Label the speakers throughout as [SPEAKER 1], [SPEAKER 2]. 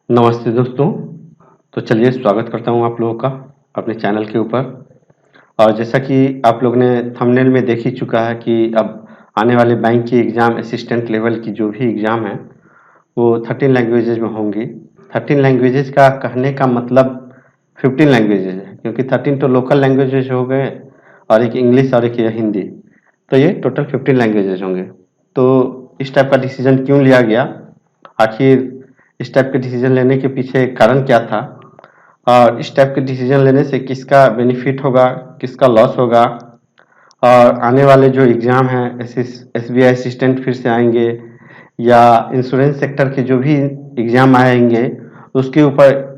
[SPEAKER 1] नमस्ते दोस्तों। तो चलिए स्वागत करता हूँ आप लोगों का अपने चैनल के ऊपर। और जैसा कि आप लोग ने थंबनेल में देख ही चुका है कि अब आने वाले बैंक की एग्ज़ाम असिस्टेंट लेवल की जो भी एग्ज़ाम है वो 13 लैंग्वेजेज में होंगी। 13 लैंग्वेजेज का कहने का मतलब 15 लैंग्वेजेज है, क्योंकि 13 तो लोकल लैंग्वेजेज हो गए और एक इंग्लिश और एक ये हिंदी, तो ये टोटल 15 लैंग्वेजेज होंगे। तो इस टाइप का डिसीजन क्यों लिया गया, आखिर इस टाइप के डिसीजन लेने के पीछे कारण क्या था, और इस टाइप के डिसीजन लेने से किसका बेनिफिट होगा, किसका लॉस होगा, और आने वाले जो एग्ज़ाम हैं एसबीआई असिस्टेंट फिर से आएंगे या इंश्योरेंस सेक्टर के जो भी एग्ज़ाम आएंगे उसके ऊपर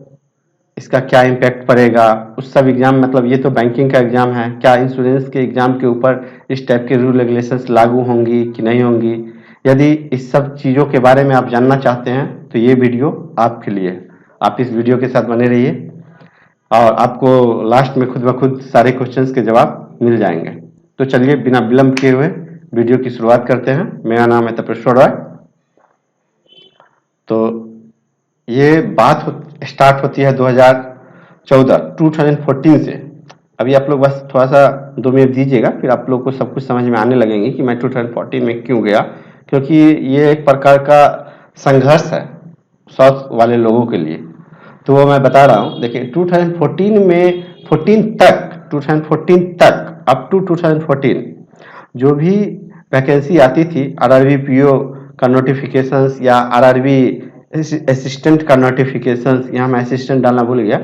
[SPEAKER 1] इसका क्या इम्पैक्ट पड़ेगा। उस सब एग्ज़ाम मतलब ये तो बैंकिंग का एग्ज़ाम है, क्या इंश्योरेंस के एग्ज़ाम के ऊपर इस टाइप के रूल रेगुलेशंस लागू होंगी कि नहीं होंगी। यदि इस सब चीज़ों के बारे में आप जानना चाहते हैं तो ये वीडियो आपके लिए। आप इस वीडियो के साथ बने रहिए और आपको लास्ट में खुद ब खुद सारे क्वेश्चंस के जवाब मिल जाएंगे। तो चलिए बिना विलंब किए हुए वीडियो की शुरुआत करते हैं। मेरा नाम है तपेश्वर रॉय। तो ये बात स्टार्ट होती है 2014 से। अभी आप लोग बस थोड़ा सा 2 मिनट दीजिएगा, फिर आप लोग को सब कुछ समझ में आने लगेंगे कि मैं 2014 में क्यों गया, क्योंकि ये एक प्रकार का संघर्ष है साउथ वाले लोगों के लिए। तो वो मैं बता रहा हूँ। देखिए 2014 में 2014 तक अप टू 2014 जो भी वैकेंसी आती थी, आरआरबी पीओ का नोटिफिकेशंस या आरआरबी असिस्टेंट का नोटिफिकेशंस, यहाँ मैं असिस्टेंट डालना भूल गया।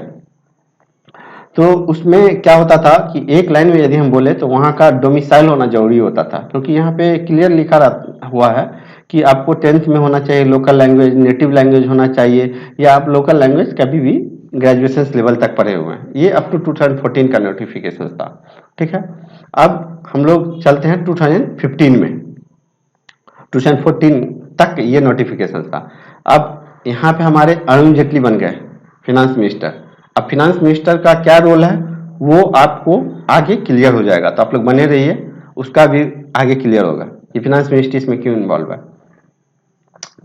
[SPEAKER 1] तो उसमें क्या होता था कि एक लाइन में यदि हम बोले तो वहाँ का डोमिसाइल होना जरूरी होता था, क्योंकि यहाँ पे क्लियर लिखा हुआ है कि आपको 10th में होना चाहिए लोकल लैंग्वेज, नेटिव लैंग्वेज होना चाहिए, या आप लोकल लैंग्वेज कभी भी ग्रेजुएशन लेवल तक पढ़े हुए हैं। ये अप टू 2014 का नोटिफिकेशन था। ठीक है, अब हम लोग चलते हैं 2015 में। 2014 तक ये नोटिफिकेशन था। अब यहाँ पे हमारे अरुण जेटली बन गए फिनांस मिनिस्टर। अब फिनांस मिनिस्टर का क्या रोल है वो आपको आगे क्लियर हो जाएगा, तो आप लोग बने रहिए, उसका भी आगे क्लियर होगा कि फिनांस मिनिस्ट्री इसमें क्यों इन्वॉल्व है।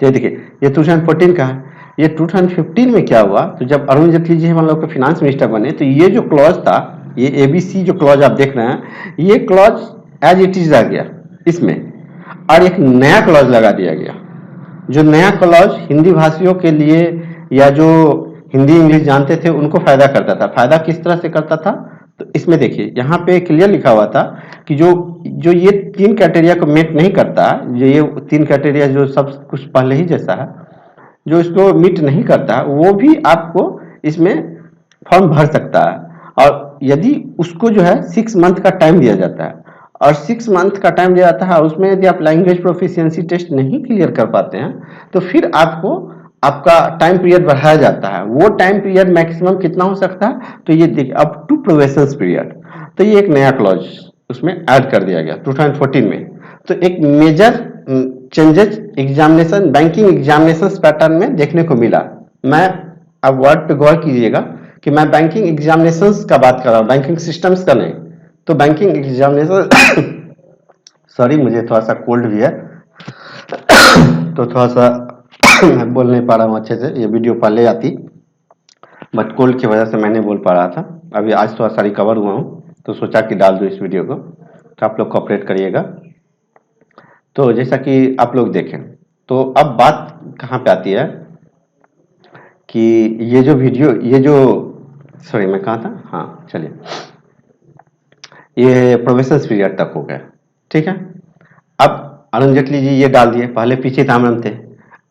[SPEAKER 1] तो देखिए ये 2014 का है। ये 2015 में क्या हुआ, तो जब अरुण जेटली जी हम लोग के फिनांस मिनिस्टर बने तो ये जो क्लॉज था, ये एबीसी जो क्लॉज आप देख रहे हैं, ये क्लॉज एज इट इज रह गया इसमें, और एक नया क्लॉज लगा दिया गया। जो नया क्लॉज हिंदी भाषियों के लिए या जो हिंदी इंग्लिश जानते थे उनको फायदा करता था। फायदा किस तरह से करता था, तो इसमें देखिए यहाँ पे क्लियर लिखा हुआ था कि जो जो ये 3 क्राइटेरिया को मीट नहीं करता, जो ये 3 क्राइटेरिया जो सब कुछ पहले ही जैसा है, जो इसको मीट नहीं करता वो भी आपको इसमें फॉर्म भर सकता है। और यदि उसको जो है 6 मंथ का टाइम दिया जाता है, और 6 मंथ का टाइम दिया जाता है, उसमें यदि आप लैंग्वेज प्रोफिशिएंसी टेस्ट नहीं क्लियर कर पाते हैं तो फिर आपको आपका टाइम पीरियड बढ़ाया जाता है। वो टाइम पीरियड मैक्सिमम कितना हो सकता है, तो ये देखिए अप टू प्रोबेशन पीरियड। तो ये एक नया क्लॉज उसमें ऐड कर दिया गया 2014 में। तो एक major changes examination, banking examination pattern में देखने को मिला। मैं अब वर्ड पे गौर कीजिएगा कि मैं बैंकिंग एग्जामिनेशंस का बात कर रहा हूँ, बैंकिंग सिस्टम्स का नहीं। तो बैंकिंग एग्जामिनेशन सॉरी मुझे थोड़ा सा कोल्ड भी है तो थोड़ा सा मैं बोल नहीं पा रहा हूँ अच्छे से। ये वीडियो पहले आती बट कोल्ड की वजह से मैं नहीं बोल पा रहा था। अभी आज थोड़ा सा रिकवर हुआ हूँ तो सोचा कि डाल दूँ इस वीडियो को, तो आप लोग कोऑपरेट करिएगा। तो जैसा कि आप लोग देखें, तो अब बात कहाँ पे आती है कि ये जो वीडियो, ये जो सॉरी मैं कहाँ था, हाँ चलिए, ये प्रोबेशन पीरियड तक हो गया। ठीक है, अब अरुण जेटली जी ये डाल दिए, पहले पीछे तामरन थे।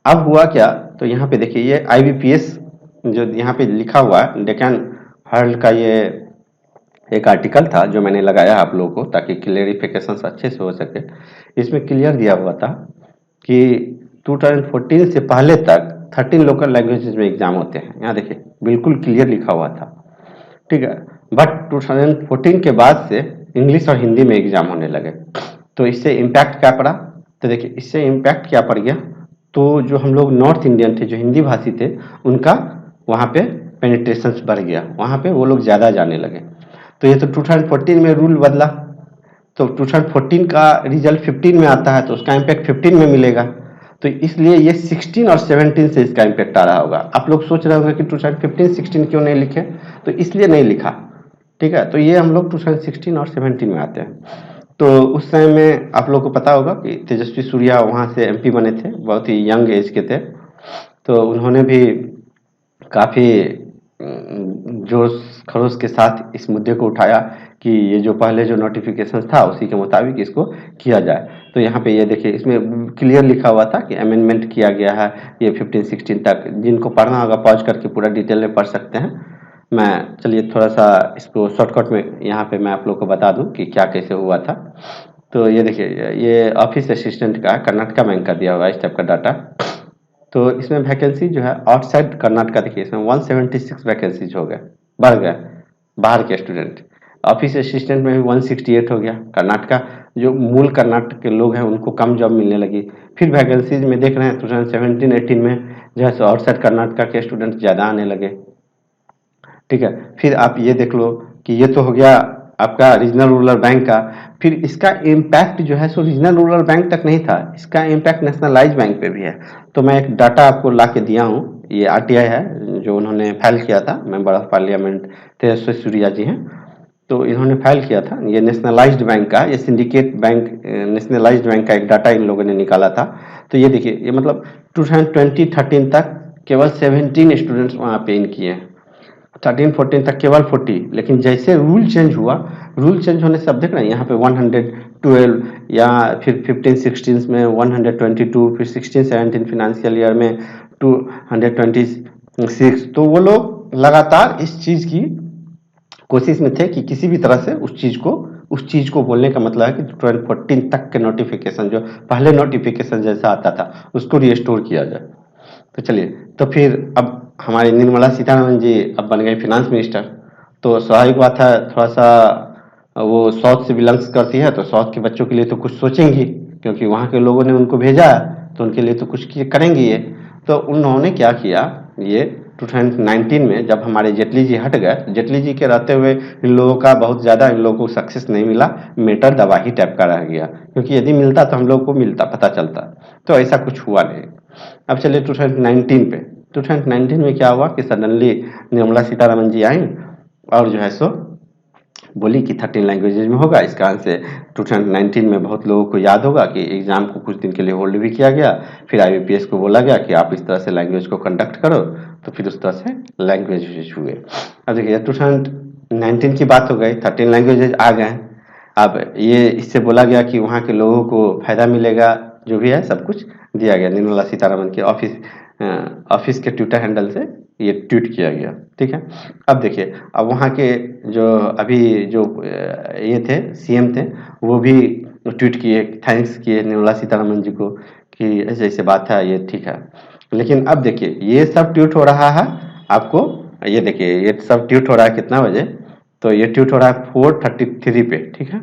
[SPEAKER 1] अब हुआ क्या, तो यहाँ पे देखिए ये आईबीपीएस जो यहाँ पे लिखा हुआ है, डेक्कन हर्ल्ड का ये एक आर्टिकल था जो मैंने लगाया आप लोगों को ताकि क्लियरिफिकेशन अच्छे से हो सके। इसमें क्लियर दिया हुआ था कि 2014 से पहले तक 13 लोकल लैंग्वेजेस में एग्जाम होते हैं। यहाँ देखिए बिल्कुल क्लियर लिखा हुआ था। ठीक है, बट 2014 के बाद से इंग्लिश और हिंदी में एग्जाम होने लगे। तो इससे इम्पैक्ट क्या पड़ा, तो देखिए इससे इम्पैक्ट क्या पड़ गया, तो जो हम लोग नॉर्थ इंडियन थे, जो हिंदी भाषी थे, उनका वहाँ पे पेनिट्रेशन बढ़ गया, वहाँ पे वो लोग ज़्यादा जाने लगे। तो ये तो 2014 में रूल बदला, तो 2014 का रिजल्ट 15 में आता है तो उसका इम्पैक्ट 15 में मिलेगा। तो इसलिए ये 16 और 17 से इसका इम्पैक्ट आ रहा होगा। आप लोग सोच रहे होंगे कि 2015-16 क्यों नहीं लिखे, तो इसलिए नहीं लिखा, ठीक है। तो ये हम लोग 2016 और 17 में आते हैं। तो उस समय में आप लोग को पता होगा कि तेजस्वी सूर्या वहाँ से एमपी बने थे, बहुत ही यंग एज के थे। तो उन्होंने भी काफ़ी जोश खरोश के साथ इस मुद्दे को उठाया कि ये जो पहले जो नोटिफिकेशन था उसी के मुताबिक इसको किया जाए। तो यहाँ पे ये देखिए इसमें क्लियर लिखा हुआ था कि अमेंडमेंट किया गया है ये 15-16 तक। जिनको पढ़ना होगा पॉज करके पूरा डिटेल में पढ़ सकते हैं। मैं चलिए थोड़ा सा इसको शॉर्टकट में यहाँ पे मैं आप लोग को बता दूं कि क्या कैसे हुआ था। तो ये देखिए ये ऑफिस असिस्टेंट का कर्नाटका बैंक का दिया हुआ है इस टाइप का डाटा। तो इसमें वैकेंसी जो है आउटसाइड कर्नाटका देखिए इसमें 176 वैकेंसीज हो गए, बढ़ गए बाहर के स्टूडेंट। ऑफिस असिस्टेंट में भी 168 हो गया। कर्नाटका जो मूल कर्नाटक के लोग हैं उनको कम जॉब मिलने लगी। फिर वैकेंसीज में देख रहे हैं 2017-18 में जो है आउटसाइड कर्नाटका के स्टूडेंट ज़्यादा आने लगे, ठीक है। फिर आप ये देख लो कि ये तो हो गया आपका रीजनल रूरल बैंक का। फिर इसका इम्पैक्ट जो है सो रीजनल रूरल बैंक तक नहीं था, इसका इम्पैक्ट नेशनलाइज बैंक पे भी है। तो मैं एक डाटा आपको ला के दिया हूँ, ये आरटीआई है जो उन्होंने फाइल किया था, member of parliament Tejasvi Surya जी हैं। तो इन्होंने फाइल किया था, ये नेशनलाइज्ड बैंक का, ये सिंडिकेट बैंक नेशनलाइज्ड बैंक का एक डाटा इन लोगों ने निकाला था। तो ये देखिए ये मतलब 2020-13 तक केवल 17 स्टूडेंट्स वहाँ पे इन किए हैं, 13-14 तक केवल 40। लेकिन जैसे रूल चेंज हुआ, रूल चेंज होने से अब देख रहे हैं यहाँ पे 112 या फिर 15-16 में 122, फिर 16-17 फाइनेंशियल ईयर में 226। तो वो लोग लगातार इस चीज़ की कोशिश में थे कि किसी भी तरह से उस चीज़ को बोलने का मतलब है कि 2014 तक के नोटिफिकेशन जो पहले नोटिफिकेशन जैसा आता था उसको रिस्टोर किया जाए। तो चलिए, तो फिर अब हमारी निर्मला सीतारमण जी अब बन गई फिनांस मिनिस्टर। तो स्वाभाविक बात है थोड़ा सा वो साउथ से बिलोंग्स करती है, तो साउथ के बच्चों के लिए तो कुछ सोचेंगी, क्योंकि वहाँ के लोगों ने उनको भेजा है तो उनके लिए तो कुछ करेंगी ये। तो उन्होंने क्या किया, ये 2019 में जब हमारे जेटली जी हट गए, जेटली जी के रहते हुए इन लोगों का बहुत ज़्यादा इन लोगों को सक्सेस नहीं मिला, मैटर दबा ही टाइप का रह गया, क्योंकि यदि मिलता तो हम लोग को मिलता, पता चलता। तो ऐसा कुछ हुआ नहीं। अब चलिए 2019 पे। 2019 में क्या हुआ कि सडनली निर्मला सीतारमण जी आई और जो है सो बोली कि 13 लैंग्वेजेज में होगा। इस कारण से 2019 में बहुत लोगों को याद होगा कि एग्ज़ाम को कुछ दिन के लिए होल्ड भी किया गया। फिर आईबीपीएस को बोला गया कि आप इस तरह से लैंग्वेज को कंडक्ट करो, तो फिर उस तरह से लैंग्वेज हुए। अब देखिए 2019 की बात हो गई, 13 लैंग्वेजेज आ गए। अब ये इससे बोला गया कि वहाँ के लोगों को फ़ायदा मिलेगा, जो भी है सब कुछ दिया गया। निर्मला सीतारमण के ऑफिस के ट्विटर हैंडल से ये ट्वीट किया गया, ठीक है। अब देखिए अब वहाँ के जो अभी जो ये थे सीएम थे, वो भी ट्वीट किए, थैंक्स किए निर्मला सीतारमण जी को कि ऐसे ऐसे बात है, ये ठीक है। लेकिन अब देखिए ये सब ट्वीट हो रहा है आपको, ये देखिए ये सब ट्वीट हो रहा है कितना बजे, तो ये ट्वीट हो रहा है 4:33 पे, ठीक है।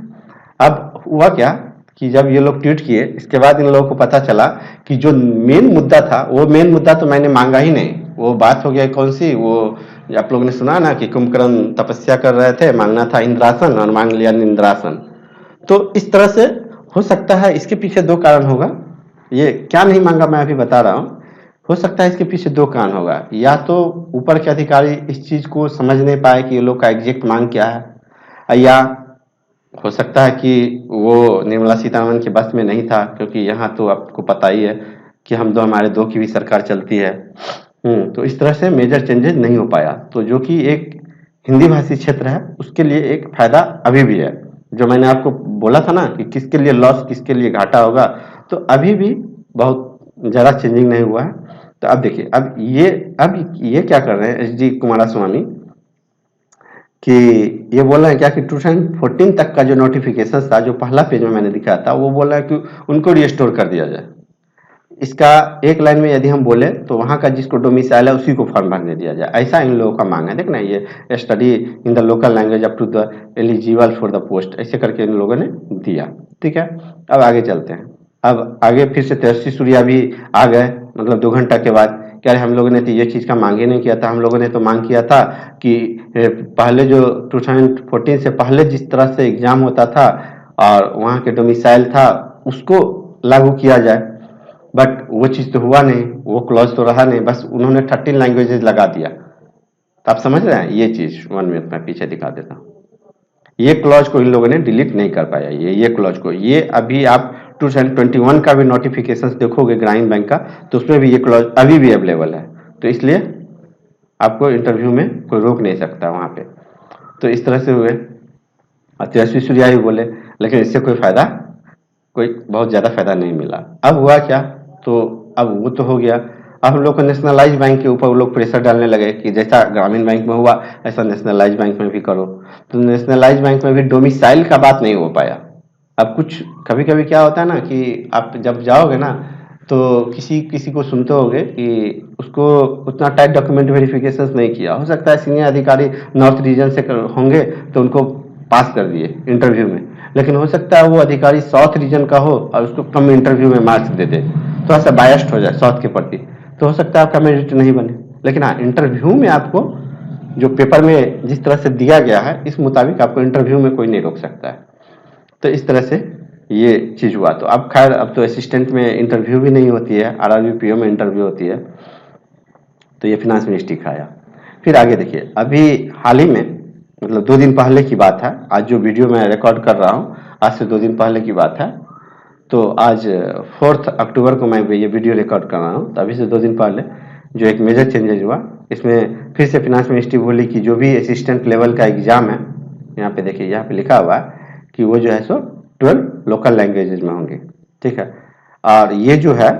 [SPEAKER 1] अब हुआ क्या कि जब ये लोग ट्वीट किए, इसके बाद इन लोगों को पता चला कि जो मेन मुद्दा था, वो मेन मुद्दा तो मैंने मांगा ही नहीं। वो बात हो गया कौन सी, वो आप लोगों ने सुना ना कि कुंभकर्ण तपस्या कर रहे थे, मांगना था इंद्रासन और मांग लिया निंद्रासन। तो इस तरह से हो सकता है इसके पीछे दो कारण होगा। ये क्या नहीं मांगा मैं अभी बता रहा हूँ। हो सकता है इसके पीछे दो कारण होगा, या तो ऊपर के अधिकारी इस चीज को समझ नहीं पाए कि ये लोग का एग्जैक्ट मांग क्या है, या हो सकता है कि वो निर्मला सीतारमण के बस में नहीं था, क्योंकि यहाँ तो आपको पता ही है कि हम दो हमारे दो की भी सरकार चलती है। तो इस तरह से मेजर चेंजेस नहीं हो पाया। तो जो कि एक हिंदी भाषी क्षेत्र है उसके लिए एक फायदा अभी भी है, जो मैंने आपको बोला था ना कि किसके लिए लॉस किसके लिए घाटा होगा, तो अभी भी बहुत ज़्यादा चेंजिंग नहीं हुआ है। तो अब देखिए अब ये क्या कर रहे हैं एच डी कुमारस्वामी कि ये बोल रहे हैं क्या कि 2014 तक का जो नोटिफिकेशन था, जो पहला पेज में मैंने दिखाया था, वो बोल रहा है कि उनको रिस्टोर कर दिया जाए। इसका एक लाइन में यदि हम बोले तो वहाँ का जिसको डोमिसाइल है उसी को फॉर्म भरने दिया जाए, ऐसा इन लोगों का मांग है। देखना ये study in the local language up to the eligible for the post, ऐसे करके इन लोगों ने दिया, ठीक है। अब आगे चलते हैं। अब आगे फिर से तेजस्वी सूर्या भी आ गए, मतलब 2 घंटा के बाद। क्या हम लोगों ने तो ये चीज़ का मांग ही नहीं किया था। हम लोगों ने तो मांग किया था कि पहले जो 2014 से पहले जिस तरह से एग्जाम होता था और वहाँ के डोमिसाइल था उसको लागू किया जाए। बट वो चीज़ तो हुआ नहीं, वो क्लॉज तो रहा नहीं, बस उन्होंने 13 लैंग्वेजेज लगा दिया। तो आप समझ रहे हैं ये चीज़, 1 मिनट में पीछे दिखा देता हूँ। ये क्लॉज को इन लोगों ने डिलीट नहीं कर पाया, ये क्लॉज को, ये अभी आप 2021 का भी नोटिफिकेशन देखोगे ग्रामीण बैंक का, तो उसमें भी ये क्लॉज अभी भी अवेलेबल है। तो इसलिए आपको इंटरव्यू में कोई रोक नहीं सकता वहाँ पे। तो इस तरह से हुए। तेजस्वी सूर्या भी बोले, लेकिन इससे कोई फायदा, कोई बहुत ज़्यादा फायदा नहीं मिला। अब हुआ क्या, तो अब वो तो हो गया। अब हम लोग को नेशनलाइज बैंक के ऊपर वो लोग प्रेशर डालने लगे कि जैसा ग्रामीण बैंक में हुआ ऐसा नेशनलाइज बैंक में भी करो। तो नेशनलाइज बैंक में भी डोमिसाइल का बात नहीं हो पाया। अब कुछ कभी कभी क्या होता है ना कि आप जब जाओगे ना, तो किसी किसी को सुनते होगे कि उसको उतना टाइट डॉक्यूमेंट वेरिफिकेशन नहीं किया, हो सकता है सीनियर अधिकारी नॉर्थ रीजन से होंगे तो उनको पास कर दिए इंटरव्यू में, लेकिन हो सकता है वो अधिकारी साउथ रीजन का हो और उसको कम इंटरव्यू में मार्क्स दे दे, थोड़ा सा बायस्ड हो जाए साउथ के प्रति, तो हो सकता है आपका मेरिट नहीं बने। लेकिन हाँ, इंटरव्यू में आपको जो पेपर में जिस तरह से दिया गया है इस मुताबिक आपको इंटरव्यू में कोई नहीं रोक सकता है। तो इस तरह से ये चीज़ हुआ। तो अब खैर अब तो असिस्टेंट में इंटरव्यू भी नहीं होती है, आरआरबी पीओ में इंटरव्यू होती है। तो ये फिनांस मिनिस्ट्री का आया। फिर आगे देखिए, अभी हाल ही में मतलब 2 दिन पहले की बात है, आज जो वीडियो मैं रिकॉर्ड कर रहा हूँ आज से 2 दिन पहले की बात है। तो आज 4 अक्टूबर को मैं ये वीडियो रिकॉर्ड कर रहा हूँ, तो अभी से 2 दिन पहले जो एक मेजर चेंजेज हुआ, इसमें फिर से फिनांस मिनिस्ट्री बोली कि जो भी असिस्टेंट लेवल का एग्जाम है, यहाँ पे देखिए, यहाँ पे लिखा हुआ है कि वो जो है सो 12 लोकल लैंग्वेजेज में होंगे। ठीक है, और ये जो है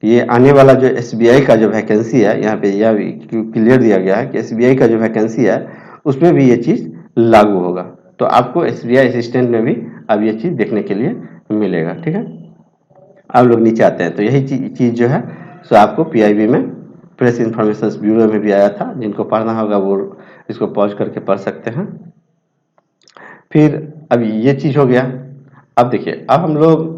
[SPEAKER 1] ये आने वाला जो एसबीआई का जो वैकेंसी है, यहाँ पे यह भी क्लियर दिया गया है कि एसबीआई का जो वैकेंसी है उसमें भी ये चीज़ लागू होगा। तो आपको एसबीआई असिस्टेंट में भी अब ये चीज़ देखने के लिए मिलेगा। ठीक है, आप लोग नीचे आते हैं तो यही चीज़ जो है सो आपको पीआईबी में, प्रेस इंफॉर्मेशन ब्यूरो में भी आया था। जिनको पढ़ना होगा वो इसको पॉज करके पढ़ सकते हैं। फिर अब ये चीज़ हो गया। अब देखिए, अब हम लोग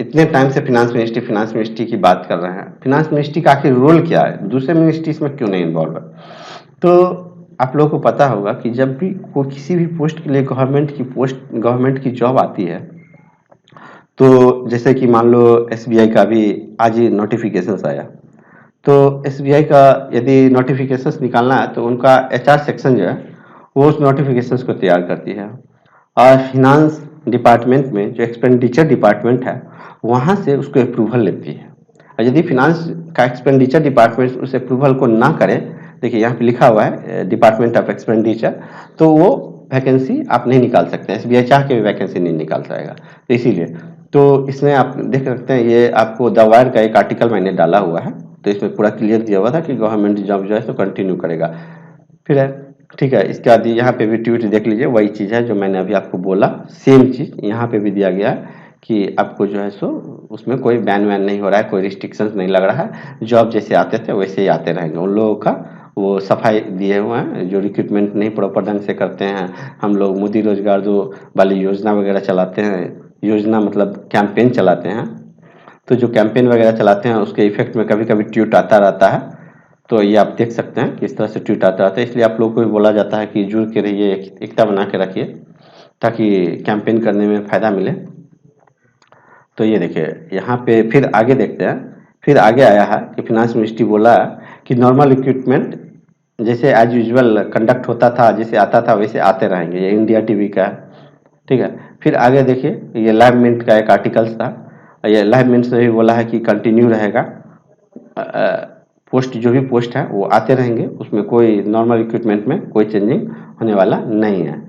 [SPEAKER 1] इतने टाइम से फिनांस मिनिस्ट्री की बात कर रहे हैं, फिनांस मिनिस्ट्री का आखिर रोल क्या है, दूसरे मिनिस्ट्री इसमें क्यों नहीं इन्वॉल्व है। तो आप लोगों को पता होगा कि जब भी कोई किसी भी पोस्ट के लिए गवर्नमेंट की जॉब आती है, तो जैसे कि मान लो एसबीआई का भी आज ही नोटिफिकेशन आया, तो एसबीआई का यदि नोटिफिकेशंस निकालना है तो उनका एचआर सेक्शन जो है वो उस नोटिफिकेशंस को तैयार करती है, और फिनांस डिपार्टमेंट में जो एक्सपेंडिचर डिपार्टमेंट है वहाँ से उसको अप्रूवल लेती है। और यदि फिनांस का एक्सपेंडिचर डिपार्टमेंट उस अप्रूवल को ना करे, देखिए यहाँ पे लिखा हुआ है डिपार्टमेंट ऑफ एक्सपेंडिचर, तो वो वैकेंसी आप नहीं निकाल सकते, एसबीआई चाह के भी वैकेंसी नहीं निकाल पाएगा। तो इसीलिए तो इसमें आप देख सकते हैं, ये आपको द वायर का एक आर्टिकल मैंने डाला हुआ है, तो इसमें पूरा क्लियर दिया हुआ था कि गवर्नमेंट जॉब जो है तो कंटिन्यू करेगा। फिर है, ठीक है, इसके बाद यहाँ पे भी ट्वीट देख लीजिए, वही चीज़ है जो मैंने अभी आपको बोला, सेम चीज़ यहाँ पे भी दिया गया है कि आपको जो है सो उसमें कोई बैन वैन नहीं हो रहा है, कोई रिस्ट्रिक्शंस नहीं लग रहा है, जॉब जैसे आते थे वैसे ही आते रहेंगे। उन लोगों का वो सफाई दिए हुए हैं जो रिक्रूटमेंट नहीं प्रॉपर ढंग से करते हैं। हम लोग मोदी रोजगार जो वाली योजना वगैरह चलाते हैं, योजना मतलब कैंपेन चलाते हैं, तो जो कैंपेन वगैरह चलाते हैं उसके इफेक्ट में कभी कभी ट्वीट आता रहता है। तो ये आप देख सकते हैं किस तरह से ट्वीट आता रहता है, इसलिए आप लोग को भी बोला जाता है कि जुड़ के रहिए, एकता बना के रखिए ताकि कैंपेन करने में फ़ायदा मिले। तो ये देखिए, यहाँ पे फिर आगे देखते हैं, फिर आगे आया है कि फिनांस मिनिस्ट्री बोला कि नॉर्मल रिक्रूटमेंट जैसे एज यूजुअल कंडक्ट होता था, जैसे आता था वैसे आते रहेंगे, ये इंडिया टीवी का है। ठीक है, फिर आगे देखिए, ये लाइव मिनट का एक आर्टिकल्स था, ये लाइव मिनट में भी बोला है कि कंटिन्यू रहेगा, पोस्ट जो भी पोस्ट है वो आते रहेंगे, उसमें कोई नॉर्मल रिक्रूटमेंट में कोई चेंजिंग होने वाला नहीं है।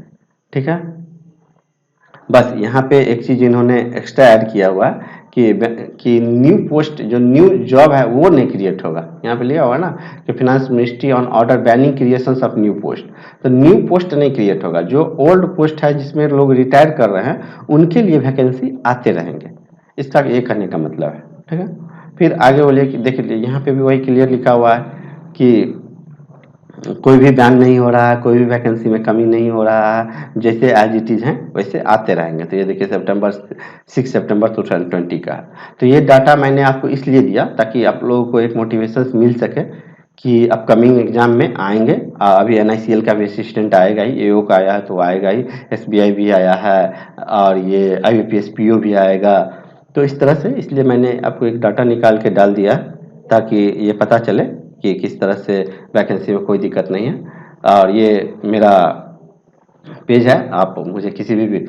[SPEAKER 1] ठीक है, बस यहाँ पे एक चीज़ इन्होंने एक्स्ट्रा ऐड किया हुआ है कि न्यू पोस्ट, जो न्यू जॉब है वो नहीं क्रिएट होगा। यहाँ पे लिया हुआ ना कि finance ministry on order banning creation of new post, तो न्यू पोस्ट नहीं क्रिएट होगा, जो ओल्ड पोस्ट है जिसमें लोग रिटायर कर रहे हैं उनके लिए वैकेंसी आते रहेंगे, इसका ये करने का मतलब है। ठीक है, फिर आगे बोलिए कि देखिए यहाँ पे भी वही क्लियर लिखा हुआ है कि कोई भी बैन नहीं हो रहा है, कोई भी वैकेंसी में कमी नहीं हो रहा है, जैसे एज इट इज़ हैं वैसे आते रहेंगे। तो ये देखिए 6 सितंबर 2020 का है। तो ये डाटा मैंने आपको इसलिए दिया ताकि आप लोगों को एक मोटिवेशन मिल सके कि अपकमिंग एग्जाम में आएंगे। अभी एनआईसीएल का भी असिस्टेंट आएगा ही, एओ का आया है तो आएगा ही, एसबीआई भी आया है, और ये आईबीपीएस पीओ भी आएगा। तो इस तरह से, इसलिए मैंने आपको एक डाटा निकाल के डाल दिया ताकि ये पता चले कि किस तरह से वैकेंसी में कोई दिक्कत नहीं है। और ये मेरा पेज है, आप मुझे किसी भी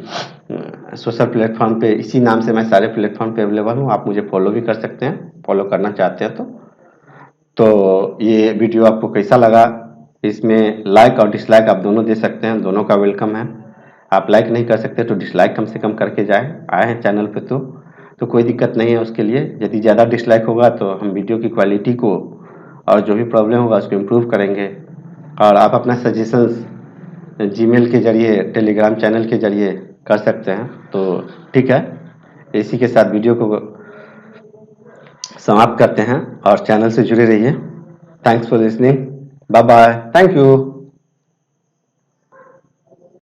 [SPEAKER 1] सोशल प्लेटफॉर्म पे इसी नाम से, मैं सारे प्लेटफॉर्म पे अवेलेबल हूँ, आप मुझे फॉलो भी कर सकते हैं, फॉलो करना चाहते हैं तो ये वीडियो आपको कैसा लगा, इसमें लाइक और डिसलाइक आप दोनों दे सकते हैं, दोनों का वेलकम है। आप लाइक नहीं कर सकते तो डिसलाइक कम से कम करके आए हैं चैनल पे तो कोई दिक्कत नहीं है उसके लिए। यदि ज़्यादा डिसलाइक होगा तो हम वीडियो की क्वालिटी को और जो भी प्रॉब्लम होगा उसको इम्प्रूव करेंगे। और आप अपना सजेशंस जीमेल के जरिए, टेलीग्राम चैनल के जरिए कर सकते हैं। तो ठीक है, इसी के साथ वीडियो को समाप्त करते हैं और चैनल से जुड़े रहिए। Thanks for listening, bye bye, thank you.